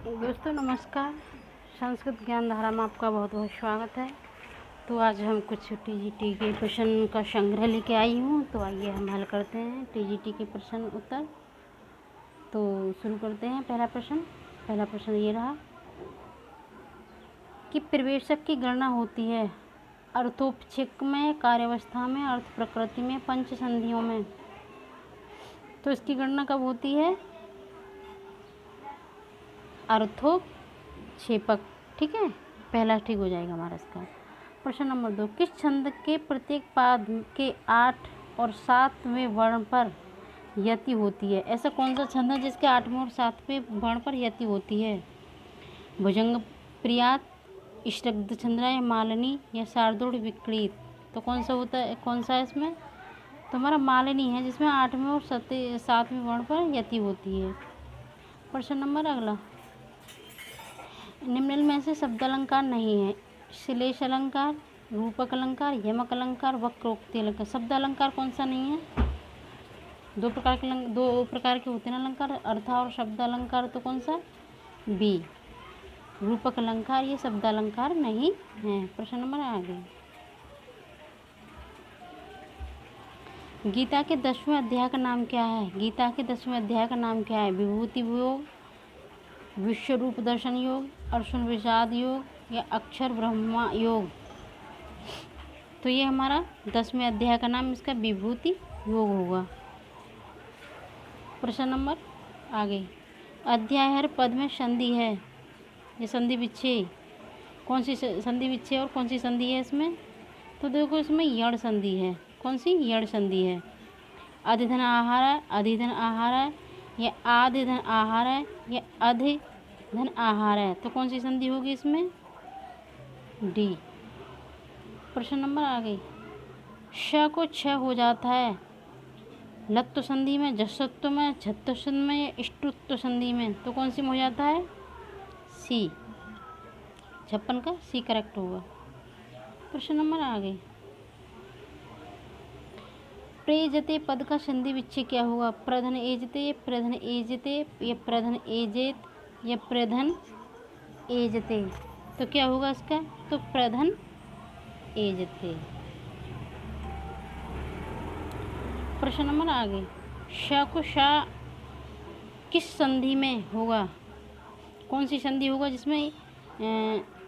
दोस्तों नमस्कार। संस्कृत ज्ञान धारा में आपका बहुत बहुत स्वागत है। तो आज हम कुछ टीजीटी के प्रश्न का संग्रह लेके आई हूँ। तो आइए हम हल करते हैं टीजीटी के प्रश्न उत्तर। तो शुरू करते हैं। पहला प्रश्न ये रहा कि प्रवेशक की गणना होती है अर्थोपक्षिक में, कार्यावस्था में, अर्थ प्रकृति में, पंच संधियों में। तो इसकी गणना कब होती है? अर्थोक्षेपक। ठीक है, पहला ठीक हो जाएगा हमारा इसका। प्रश्न नंबर 2, किस छंद के प्रत्येक पाद के 8 और 7वें वर्ण पर यति होती है? ऐसा कौन सा छंद है जिसके 8वें और 7वें वर्ण पर यति होती है? भुजंग प्रियात, ईषदग्ध छंद्रा या मालिनी या शार्दूल विक्रीत। तो कौन सा होता है, कौन सा है इसमें? तो हमारा मालिनी है जिसमें 8वें और 7वें वर्ण पर यति होती है। प्रश्न नंबर अगला, निम्न में से शब्द अलंकार नहीं है। श्लेष अलंकार, रूपक अलंकार, यमक अलंकार, वक्रोक्ति अलंकार। शब्द अलंकार कौन सा नहीं है? दो प्रकार के होते हैं अलंकार, अर्थ और शब्द अलंकार। तो कौन सा? बी, रूपक अलंकार। ये शब्द अलंकार नहीं है। प्रश्न नंबर आगे, गीता के 10वें अध्याय का नाम क्या है? गीता के 10वें अध्याय का नाम क्या है? विभूति योग, विश्व रूप दर्शन योग, अर्जुन विषाद योग या अक्षर ब्रह्मा योग। तो ये हमारा 10वें अध्याय का नाम इसका विभूति योग होगा। प्रश्न नंबर आगे, अध्याय हर पद में संधि है। ये संधि विच्छेद, कौन सी संधि विच्छेद और कौन सी संधि है इसमें? तो देखो इसमें यण संधि है। कौन सी? यण संधि है। अधिधन आहार है, अधिधन आहार है, या आदिधन आहार है, या अधिधन आहार है। तो कौन सी संधि होगी इसमें? डी। प्रश्न नंबर आगे, श को छ हो जाता है लत्व संधि में, जसत्व में, झत्व में या इष्टुत्व संधि में। तो कौन सी में हो जाता है? सी। 56 का सी करेक्ट होगा। प्रश्न नंबर आगे, प्रेजते पद का संधि विच्छेद क्या होगा? प्रधन एजते, प्रधन एजते या प्रधन एजेत या प्रधन एजते। तो क्या होगा इसका? तो प्रधन एजते। प्रश्न नंबर आगे, श को शा किस संधि में होगा? कौन सी संधि होगा जिसमें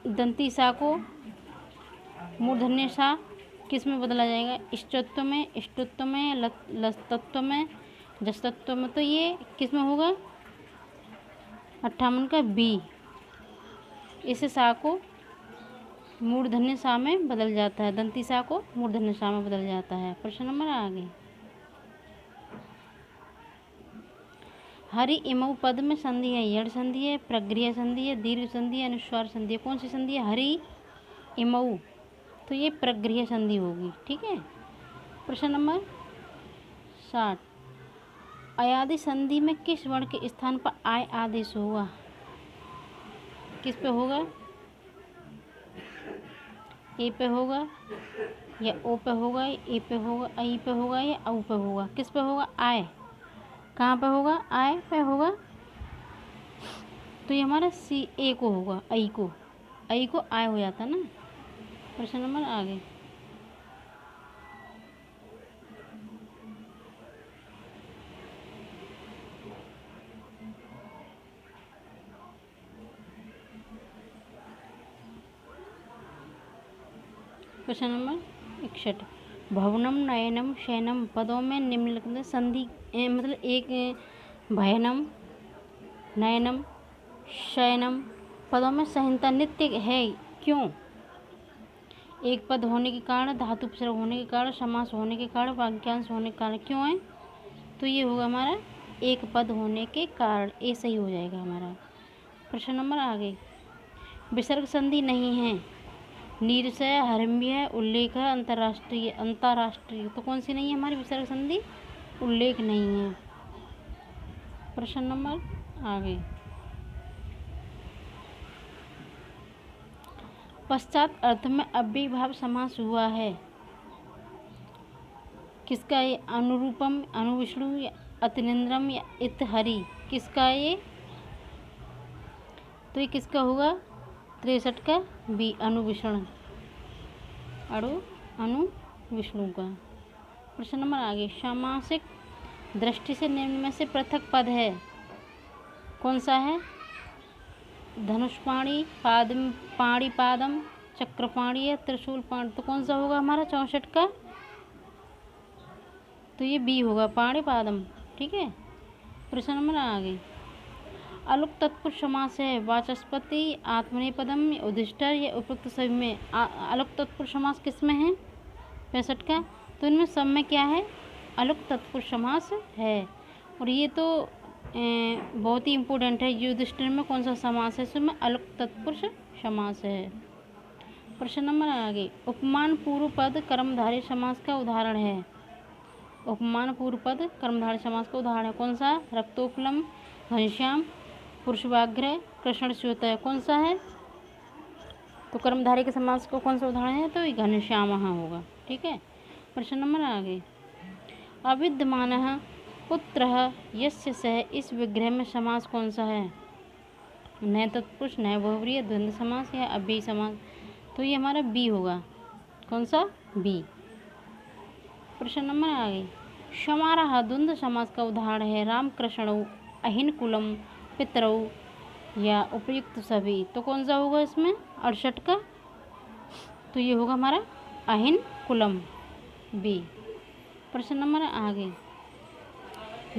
दंती सा को मूर्धन्य सा किस में बदला जाएगा? इष्टत्व में, इष्टुत्व में, लस्तत्व में, जस्तत्व में। तो ये किस में होगा? 58 का बी। इस सा को मूर्धन्य सा में बदल जाता है, दंती सा को मूर्धन्य सा में बदल जाता है। प्रश्न नंबर आगे, हरि इमऊ पद में संधि है। यड़ संधि है, प्रग्रिया संधि है, दीर्घ संधि है, अनुस्वार संधि है। कौन सी संधि है? हरि इमऊ। तो ये प्रगृह्य संधि होगी। ठीक है। प्रश्न नंबर 60, अयादि संधि में किस वर्ण के स्थान पर आय आदेश होगा? किस पे होगा? ए पे होगा या ओ पे होगा, ए पे होगा, आई पे होगा या औ पे होगा? किस पे होगा? आय। कहाँ पे होगा? आय पे होगा। तो ये हमारा सी ए को होगा, आई को आय हो जाता ना। प्रश्न नंबर आगे, प्रश्न नंबर 61, भवनम, नयनम, शयनम पदों में निम्नलिखित संधि मतलब एक भयनम, नयनम, शयनम पदों में संहिता नित्य है। क्यों? एक पद होने के कारण, धातु उपसर्ग होने के कारण, समास होने के कारण, वाक्यांश होने के कारण। क्यों है? तो ये होगा हमारा एक पद होने के कारण। ए सही हो जाएगा हमारा। प्रश्न नंबर आगे, विसर्ग संधि नहीं है। निरसय, हरम्य, उल्लेख है, अंतर्राष्ट्रीय। तो कौन सी नहीं है हमारी विसर्ग संधि? उल्लेख नहीं है। प्रश्न नंबर आगे, पश्चात अर्थ में अव्ययीभाव समास हुआ है। किसका? ये अनुरूपम, अनुविष्णु या अतिनिंद्रम या इतहरी। किसका ये? तो ये किसका होगा? 63 का बी, अणुविषण, अणुविष्णु का। प्रश्न नंबर आगे, सामासिक दृष्टि से निम्न में से पृथक पद है, कौन सा है? धनुष्पाणी, पाणिपादम, चक्रपाणी या त्रिशूल पाणी, तो कौन सा होगा हमारा 64 का? तो ये बी होगा, पाणिपादम। ठीक है। प्रश्न नंबर आगे, अलुक तत्पुरुष समास है, वाचस्पति, आत्मनेपदम, उद्दिष्टर या उपयुक्त सभी में। अलुक तत्पुरुष समास किस में है? 65 का। तो इनमें सब में क्या है? अलुक तत्पुरुष समास है। और ये तो बहुत ही इम्पोर्टेंट है, युधिष्ठिर में कौन सा समास है? इसमें अलुक तत्पुरुष समास है। प्रश्न नंबर आगे, उपमान पूर्व पद कर्मधारय समास का उदाहरण है। उपमान पूर्व पद कर्मधारय समास का उदाहरण है, कौन सा? रक्तोपलम, घनश्याम, पुरुषवाग्रह, कृष्ण स्योतः, कौन सा है? तो कर्मधारय के समास को कौन सा उदाहरण है? तो घनश्याम होगा। ठीक है। प्रश्न नंबर आगे, अविद्यमानः पुत्रः यस्य सः, इस विग्रह में समास कौन सा है? नए तत्पुरुष, नए बहुव्रीहि, द्वंद्व समास या अव्ययी समास। तो ये हमारा बी होगा, कौन सा? बी। प्रश्न नंबर आगे, समारः द्वंद्व समास का उदाहरण है, राम कृष्णौ, अहिन कुलम, पितरौ या उपयुक्त सभी, तो कौन सा होगा इसमें? 68 का। तो ये होगा हमारा अहिन कुलम, बी। प्रश्न नंबर आगे,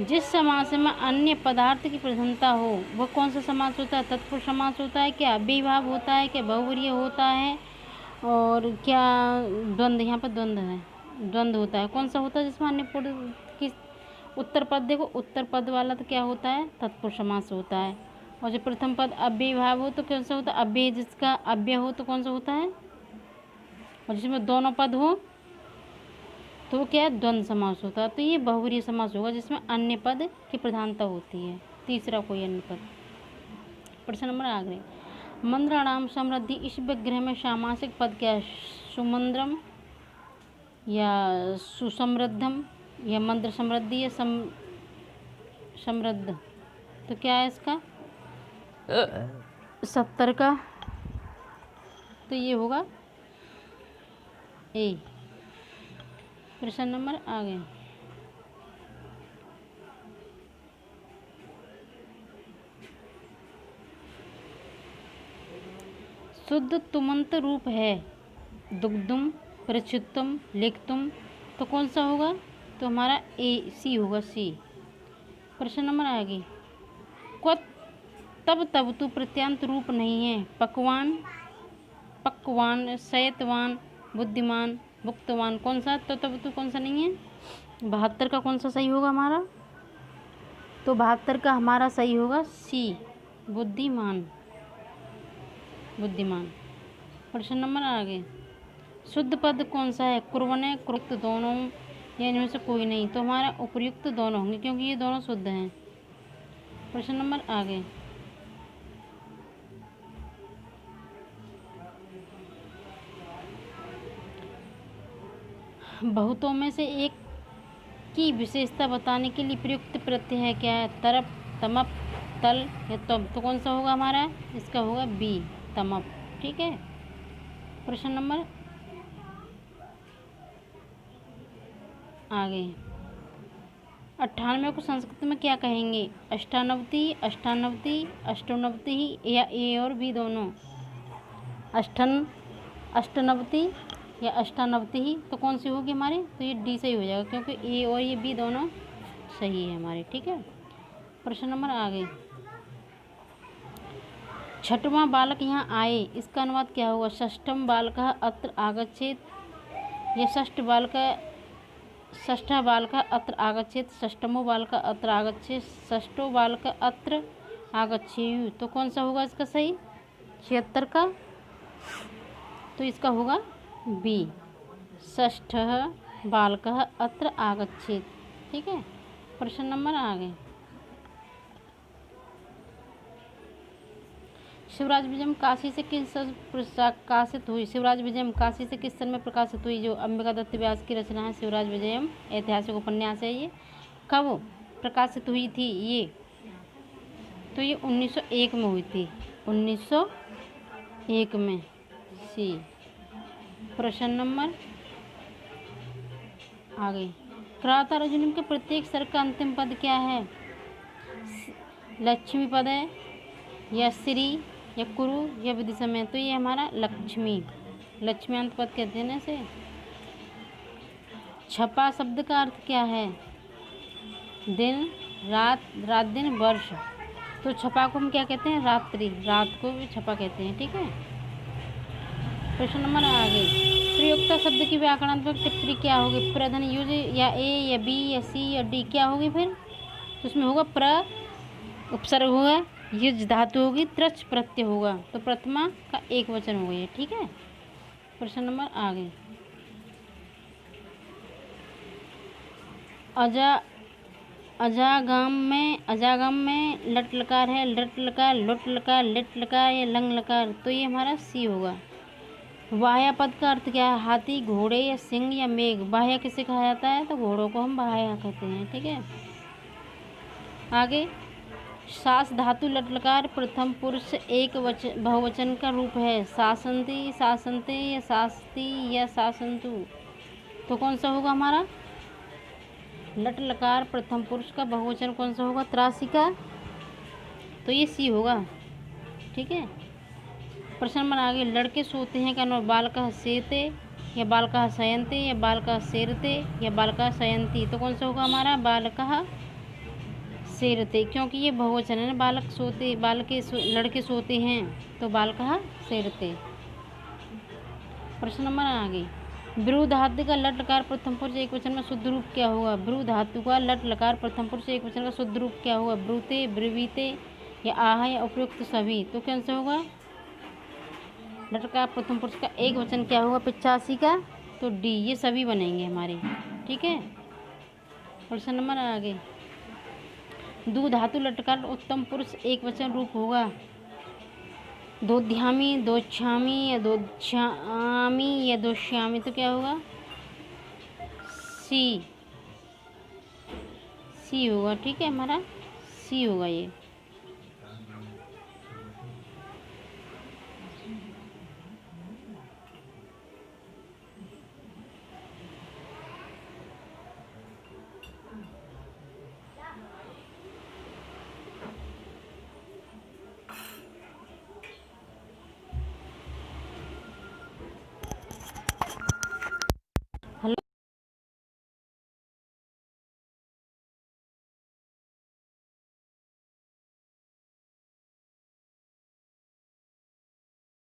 जिस समास में अन्य पदार्थ की प्रधानता हो वह कौन सा समास होता है? तत्पुरुष समास होता है क्या? अव्ययी भाव होता है क्या? बहुव्रीहि होता है? और क्या द्वंद्व, यहाँ पर द्वंद्व है, द्वंद्व होता है। कौन सा होता है जिसमें अन्य की उत्तर पद, देखो उत्तर पद वाला तो क्या होता है? तत्पुरुष समास होता है। और जो प्रथम पद अव्ययी भाव हो तो कौन सा होता है? अव्यय, जिसका अव्यय हो तो कौन सा होता है? और जिसमें दोनों पद हो तो क्या है? द्वंद्व समास होता है। तो ये बहुव्रीहि समास होगा जिसमें अन्य पद की प्रधानता होती है, तीसरा कोई अन्य पद। प्रश्न नंबर आगे, मंद्राणाम समृद्धि, इस विग्रह में सामासिक पद क्या है? सुमंद्रम या सुसमृद्धम या मंद्र समृद्धि या समृद्ध, तो क्या है इसका? 70 का। तो ये होगा ए। प्रश्न नंबर आगे, शुद्ध तुमंत रूप है, दुग्धुम, परिचितम, लिखतुम, तो कौन सा होगा? तो हमारा ए, सी होगा, सी। प्रश्न नंबर आगे, क्वत तब तु प्रत्यांत रूप नहीं है, पकवान, पक्वान, शयतवान, बुद्धिमान, भुक्तवान, कौन सा? तो तब तु कौन सा नहीं है? 72 का कौन सा सही होगा हमारा? तो 72 का हमारा सही होगा सी, बुद्धिमान, बुद्धिमान। प्रश्न नंबर आगे, शुद्ध पद कौन सा है? कुर्वने, कुरुक्त, दोनों या इनमें से कोई नहीं, तो हमारा उपयुक्त दोनों होंगे क्योंकि ये दोनों शुद्ध हैं। प्रश्न नंबर आगे, बहुतों में से एक की विशेषता बताने के लिए प्रयुक्त प्रत्यय है, क्या है? तरप, तमप, तल या तम, तो कौन सा होगा हमारा? इसका होगा बी, तमप। ठीक है। प्रश्न नंबर आगे, 98 को संस्कृत में क्या कहेंगे? अष्टानवति, अष्टानवति, अष्टोनवति या ए और बी दोनों? अष्टानवति या अष्टानवति ही, तो कौन सी होगी हमारी? तो ये डी सही हो जाएगा क्योंकि ए और ये बी दोनों सही है हमारे। ठीक है। प्रश्न नंबर आगे, छठवां बालक यहाँ आए, इसका अनुवाद क्या होगा? षष्ठम बालकः अत्र आगच्छेत् या षष्ठा बालकः अत्र आगच्छेत्, षष्ठमो बालकः अत्र आगच्छेत्, षष्ठो बालकः अत्र आगच्छेयुः, तो कौन सा होगा इसका सही? 76 का। तो इसका होगा बी, षष्ठः बालकः अत्र आगच्छेत्। ठीक है। प्रश्न नंबर आगे, शिवराज विजयम काशी से किस प्रकाशित हुई? शिवराज विजयम काशी से किस सन में प्रकाशित हुई? जो अंबिका दत्त व्यास की रचना है शिवराज विजयम, ऐतिहासिक उपन्यास है ये। कब प्रकाशित हुई थी ये? तो ये 1901 में हुई थी। 1901 में। सी। प्रश्न नंबर आगे, क्राता अर्जुनम के प्रत्येक स्वर का अंतिम पद क्या है? लक्ष्मी पद है या श्री या कुरु या विधि समय? तो ये हमारा लक्ष्मी, लक्ष्म्यांत पद कहते हैं ना इसे। छपा शब्द का अर्थ क्या है? दिन, रात, रात दिन, वर्ष। तो छपा को हम क्या कहते हैं? रात्रि, रात को भी छपा कहते हैं। ठीक है। प्रश्न नंबर आगे, प्रयुक्ता शब्द की व्याकरणात्मक टिप्पणी क्या होगी? प्रधान युज या ए या बी या सी या डी क्या होगी फिर? तो उसमें होगा प्र उपसर्ग होगा, युज धातु होगी, त्रच प्रत्यय होगा। तो प्रथमा का एक वचन होगा ये। ठीक है। प्रश्न नंबर आगे, अजागम में लट लकार है, लट लकार, लुट लकार, लिट लकार या लंग लकार? तो ये हमारा सी होगा। वाह्या पद का अर्थ क्या है? हाथी, घोड़े या सिंह या मेघ? वाह्या किसे कहा जाता है? तो घोड़ों को हम वाह्या कहते हैं। ठीक है। आगे, सास धातु लट लकार प्रथम पुरुष एक बहुवचन का रूप है। सासंती, सासंते या सास्ती या सासंतु? तो कौन सा होगा हमारा? लट लकार प्रथम पुरुष का बहुवचन कौन सा होगा? त्रासिका। तो ये सी होगा। ठीक है। प्रश्न नंबर आगे, लड़के सोते हैं का नाम बालका सेते या बालका शयनते या बालका सेरते या बालका शयंती? तो कौन सा होगा हमारा? बालका सेरते, क्योंकि ये बहुवचन है ना। बालक सोते, लड़के सोते हैं, तो बालका सेरते। प्रश्न नंबर आगे, ब्रू धातु का लट लकार प्रथम पुरुष एक वचन में शुद्ध रूप क्या होगा? ब्रू धातु का लट लकार प्रथम पुरुष एक वचन का शुद्ध रूप क्या होगा? ब्रूते, ब्रुवीते या आह या उपयुक्त सभी? तो कौन सा होगा? लट लकार प्रथम पुरुष का एक वचन क्या होगा 85 का? तो डी, ये सभी बनेंगे हमारे। ठीक है। प्रश्न नंबर आगे, दू धातु लटकार उत्तम पुरुष एक वचन रूप होगा। दोध्यामी, दोच्छामी या दोच्छामी या दोश्यामी? तो क्या होगा? सी, सी होगा। ठीक है, हमारा सी होगा ये।